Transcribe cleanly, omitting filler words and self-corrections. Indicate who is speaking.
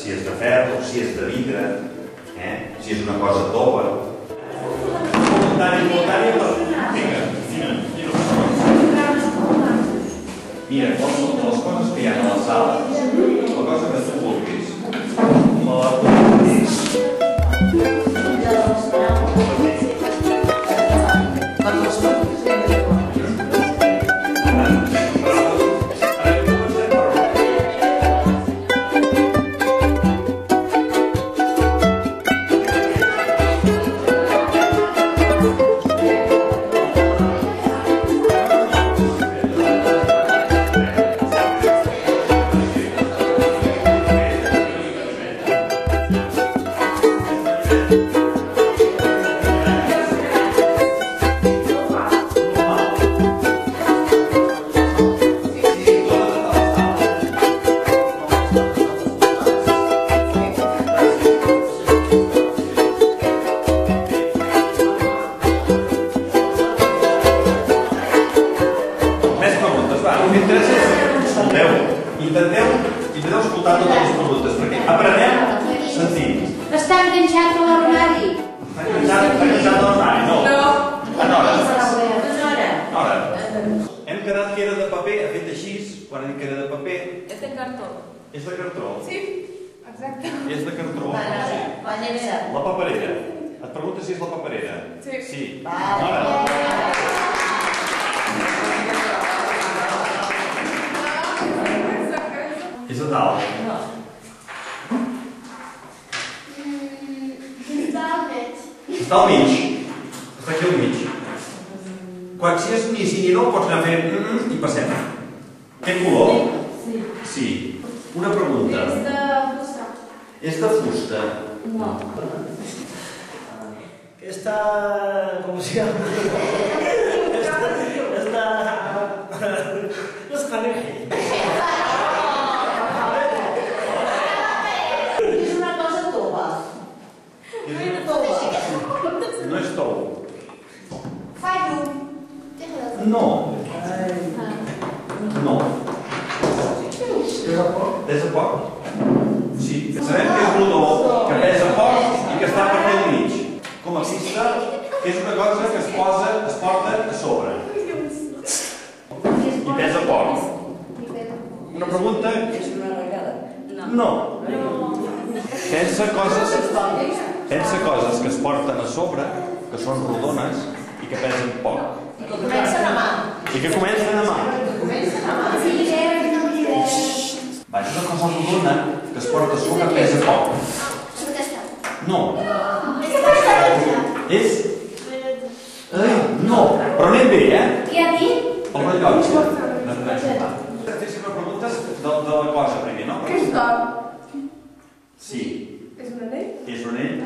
Speaker 1: si és de ferro, si és de vidre, si és una cosa tova. Voluntari, vinga, mira, quals són les coses que hi ha a la sala, la cosa que tu vulguis. La vulguis. Intenteu escoltar totes les preguntes, perquè aprenem sentint.
Speaker 2: Està enganxat a l'armari.
Speaker 1: Està enganxat a l'armari, no? En hora. Hem quedat que era de paper, ha fet així, quan hem dit que era de paper.
Speaker 3: És de cartó.
Speaker 1: És de cartró?
Speaker 3: Sí, exacte.
Speaker 1: És de cartró? La paperera. Et pregunta si és la paperera?
Speaker 3: Sí.
Speaker 1: Sí. Hora. És a dalt. Està al mig. Està aquí al mig. Quan si és ni sí ni no, pots anar fent i passem. Té color? Sí. Una pregunta.
Speaker 2: És de fusta.
Speaker 1: És de fusta?
Speaker 2: No.
Speaker 4: Esta... ¿cómo se llama? Esta negra.
Speaker 2: És una cosa tova.
Speaker 1: No és tou.
Speaker 2: Fa llum.
Speaker 1: No. No. Pesa poc? Sí. Sabem que és rodó, que pesa poc i que està per aquí al mig. Com a pista, que és una cosa que es porta a sobre. I pesa poc. Una pregunta?
Speaker 3: És una regada.
Speaker 1: No. Pensa coses que es porten a sobre, que són rodones i que pesen poc.
Speaker 2: I que comencen a mà.
Speaker 1: I que comencen a mà. Va, és una cosa rodona que es porta a sobre, pesa poc. No. És... No, però anem bé,
Speaker 2: Què ha dit?
Speaker 1: El rellotge. Féssim les preguntes de la cosa primer, no?
Speaker 3: Què és d'or?
Speaker 1: Sí.
Speaker 3: És un anell?
Speaker 1: És un anell?